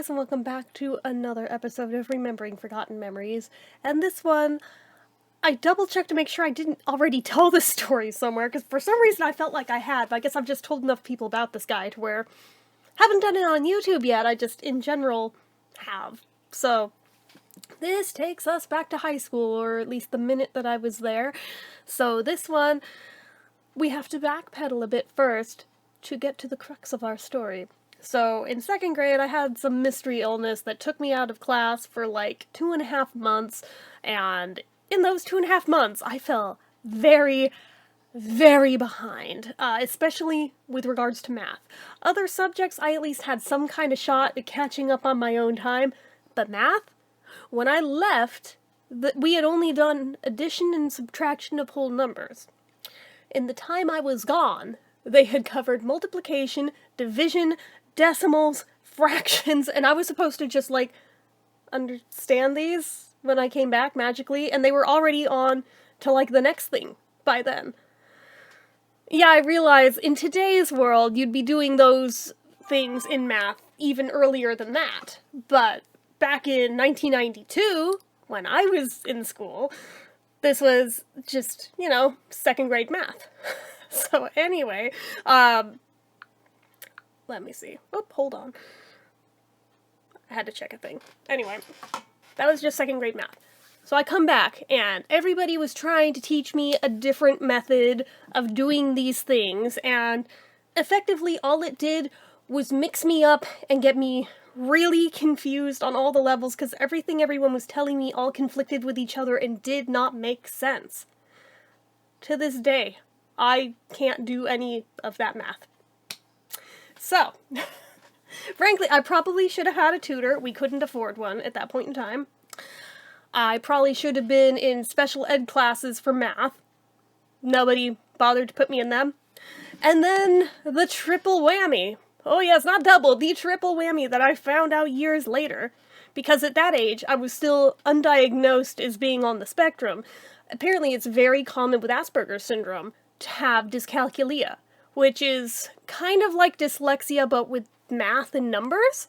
guys, and welcome back to another episode of Remembering Forgotten Memories. And this one, I double-checked to make sure I didn't already tell this story somewhere, because for some reason I felt like I had, but I guess I've just told enough people about this guy to where I haven't done it on YouTube yet, I just, in general, have. So, this takes us back to high school, or at least the minute that I was there. So this one, we have to backpedal a bit first to get to the crux of our story. So, in second grade, I had some mystery illness that took me out of class for like 2.5 months, and in those 2.5 months, I fell very, very behind, especially with regards to math. Other subjects, I at least had some kind of shot at catching up on my own time, but math? When I left, we had only done addition and subtraction of whole numbers. In the time I was gone, they had covered multiplication, division, decimals, fractions, and I was supposed to just, understand these when I came back magically, and they were already on to, the next thing by then. Yeah, I realize in today's world, you'd be doing those things in math even earlier than that, but back in 1992, when I was in school, this was just, second grade math. So anyway, let me see. Oh, hold on. I had to check a thing. Anyway, that was just second grade math. So I come back, and everybody was trying to teach me a different method of doing these things, and effectively all it did was mix me up and get me really confused on all the levels, because everything everyone was telling me all conflicted with each other and did not make sense. To this day, I can't do any of that math. So, frankly, I probably should have had a tutor. We couldn't afford one at that point in time. I probably should have been in special ed classes for math. Nobody bothered to put me in them. And then the triple whammy. Oh yes, not double, the triple whammy that I found out years later. Because at that age, I was still undiagnosed as being on the spectrum. Apparently it's very common with Asperger's syndrome to have dyscalculia, which is kind of like dyslexia but with math and numbers.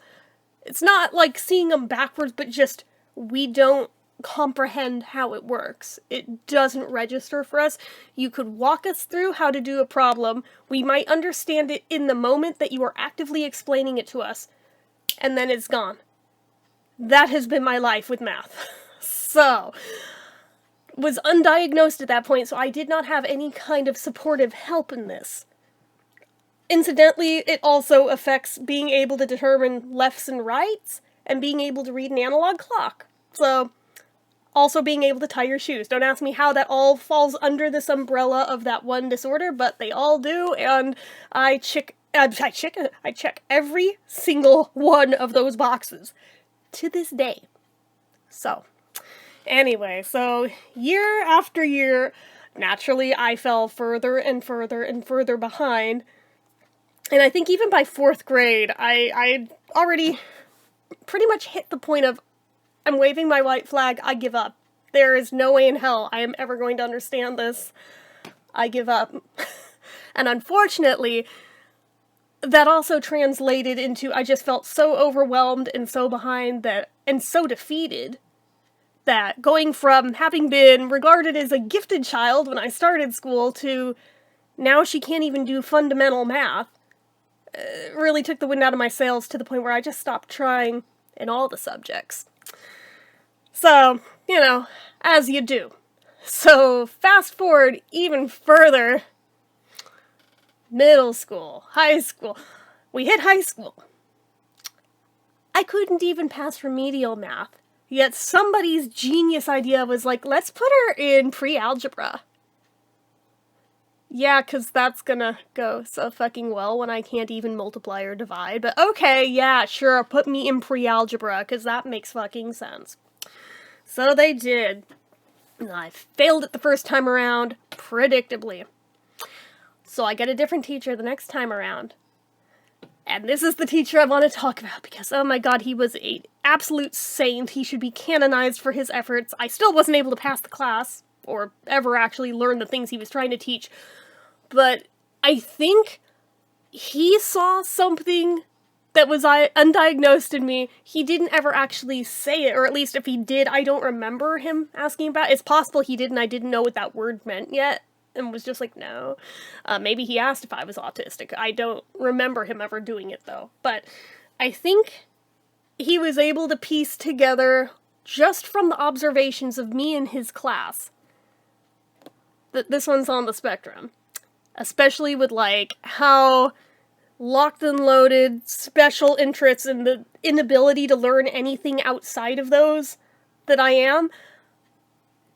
It's not like seeing them backwards, but just we don't comprehend how it works. It doesn't register for us. You could walk us through how to do a problem. We might understand it in the moment that you are actively explaining it to us, and then it's gone. That has been my life with math. So, was undiagnosed at that point, so I did not have any kind of supportive help in this. Incidentally, it also affects being able to determine lefts and rights, and being able to read an analog clock. So, also being able to tie your shoes. Don't ask me how that all falls under this umbrella of that one disorder, but they all do, and I check every single one of those boxes to this day. So, anyway, so year after year, naturally I fell further and further and further behind. And I think even by 4th grade, I already pretty much hit the point of, I'm waving my white flag, I give up. There is no way in hell I am ever going to understand this. I give up. And unfortunately, that also translated into I just felt so overwhelmed and so behind and so defeated that going from having been regarded as a gifted child when I started school to now she can't even do fundamental math really took the wind out of my sails to the point where I just stopped trying in all the subjects. So, as you do. So, fast forward even further. Middle school, high school. We hit high school. I couldn't even pass remedial math. Yet somebody's genius idea was like, let's put her in pre-algebra. Yeah, 'cause that's gonna go so fucking well when I can't even multiply or divide. But okay, yeah, sure, put me in pre-algebra, 'cause that makes fucking sense. So they did. I failed it the first time around, predictably. So I get a different teacher the next time around. And this is the teacher I want to talk about because, oh my god, he was an absolute saint. He should be canonized for his efforts. I still wasn't able to pass the class, or ever actually learn the things he was trying to teach. But I think he saw something that was undiagnosed in me. He didn't ever actually say it, or at least if he did, I don't remember him asking about it. It's possible he did and I didn't know what that word meant yet, and was just like, no. Maybe he asked if I was autistic. I don't remember him ever doing it, though. But I think he was able to piece together, just from the observations of me in his class, that this one's on the spectrum. Especially with, like, how locked and loaded special interests and the inability to learn anything outside of those that I am.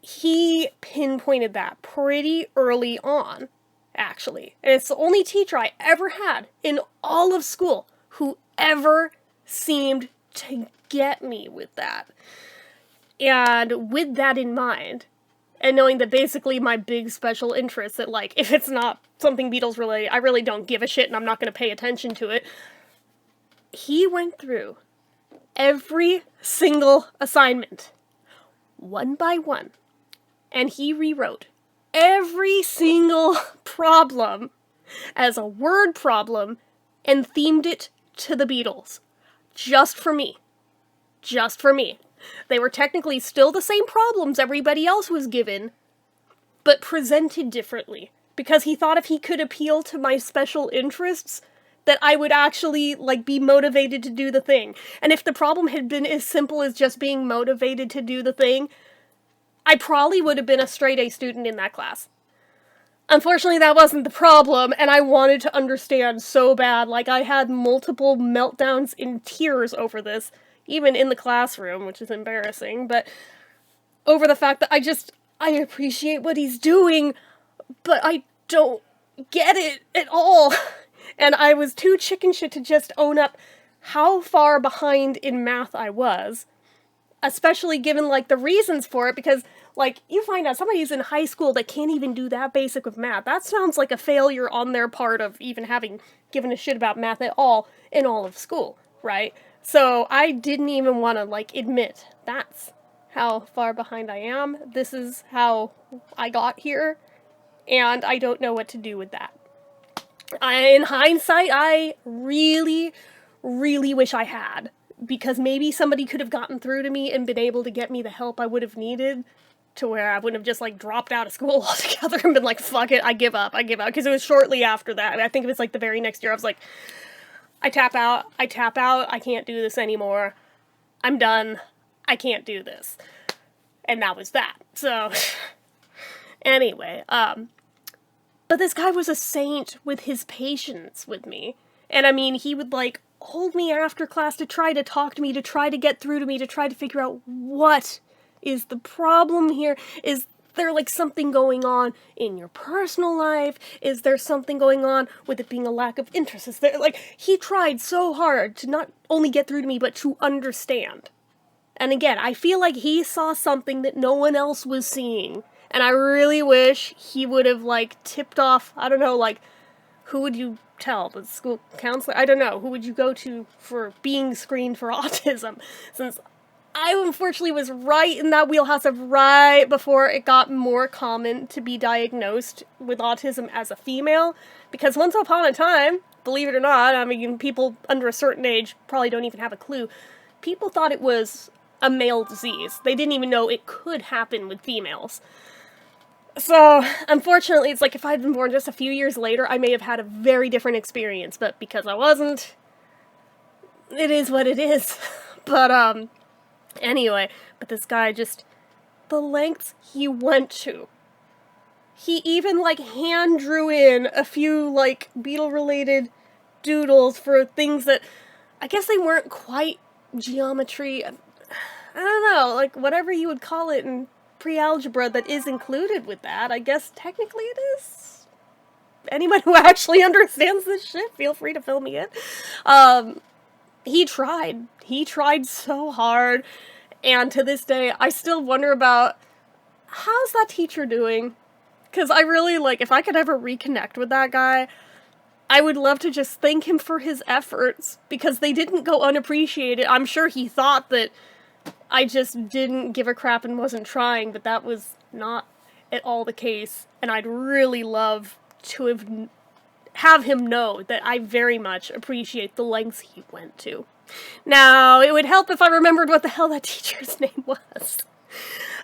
He pinpointed that pretty early on, actually. And it's the only teacher I ever had in all of school who ever seemed to get me with that. And with that in mind, and knowing that basically my big special interest, that, like, if it's not something Beatles related, I really don't give a shit and I'm not going to pay attention to it. He went through every single assignment, one by one, and he rewrote every single problem as a word problem and themed it to the Beatles. Just for me. Just for me. They were technically still the same problems everybody else was given, but presented differently. Because he thought if he could appeal to my special interests, that I would actually, like, be motivated to do the thing. And if the problem had been as simple as just being motivated to do the thing, I probably would have been a straight A student in that class. Unfortunately, that wasn't the problem, and I wanted to understand so bad. Like, I had multiple meltdowns in tears over this, even in the classroom, which is embarrassing, but over the fact that I appreciate what he's doing, but I don't get it at all. And I was too chicken shit to just own up how far behind in math I was, especially given, like, the reasons for it, because, like, you find out somebody's in high school that can't even do that basic of math. That sounds like a failure on their part of even having given a shit about math at all in all of school, right? So I didn't even want to, like, admit that's how far behind I am. This is how I got here, and I don't know what to do with that. In hindsight, I really, really wish I had, because maybe somebody could have gotten through to me and been able to get me the help I would have needed, to where I wouldn't have just, like, dropped out of school altogether and been like, fuck it, I give up, because it was shortly after that. I think it was, like, the very next year, I was like, I tap out, I can't do this anymore, I'm done, I can't do this. And that was that. So, anyway, but this guy was a saint with his patience with me. And I mean, he would, like, hold me after class to try to talk to me, to try to get through to me, to try to figure out what is the problem here. Is there, like, something going on in your personal life? Is there something going on with it being a lack of interest? Is there, like, he tried so hard to not only get through to me, but to understand. And again, I feel like he saw something that no one else was seeing. And I really wish he would have, like, tipped off, I don't know, like, who would you tell? The school counselor? I don't know. Who would you go to for being screened for autism? Since I unfortunately was right in that wheelhouse of right before it got more common to be diagnosed with autism as a female. Because once upon a time, believe it or not, I mean, people under a certain age probably don't even have a clue. People thought it was a male disease. They didn't even know it could happen with females. So, unfortunately, it's like if I'd been born just a few years later, I may have had a very different experience. But because I wasn't, it is what it is. But, anyway, but this guy just, the lengths he went to. He even, like, hand drew in a few, like, Beatle-related doodles for things that, I guess they weren't quite geometry. I don't know, like, whatever you would call it in pre-algebra that is included with that. I guess technically it is. Anyone who actually understands this shit, feel free to fill me in. He tried. He tried so hard. And to this day, I still wonder about, how's that teacher doing? Because I really, like, if I could ever reconnect with that guy, I would love to just thank him for his efforts, because they didn't go unappreciated. I'm sure he thought that I just didn't give a crap and wasn't trying, but that was not at all the case. And I'd really love to have have him know that I very much appreciate the lengths he went to. Now, it would help if I remembered what the hell that teacher's name was.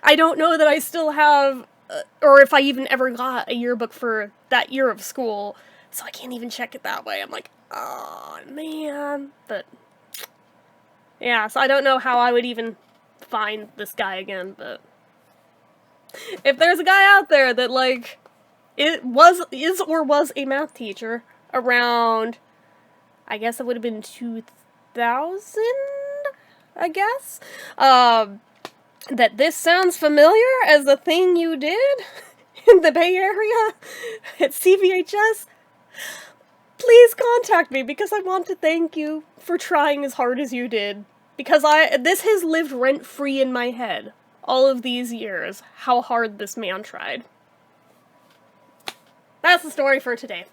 I don't know that I still have, or if I even ever got a yearbook for that year of school, so I can't even check it that way. I'm like, oh, man. But, yeah, so I don't know how I would even find this guy again, but if there's a guy out there that, like, is or was a math teacher around, I guess it would have been 2000, I guess, that this sounds familiar as a thing you did in the Bay Area at CVHS, please contact me, because I want to thank you for trying as hard as you did. Because this has lived rent-free in my head all of these years, how hard this man tried. That's the story for today.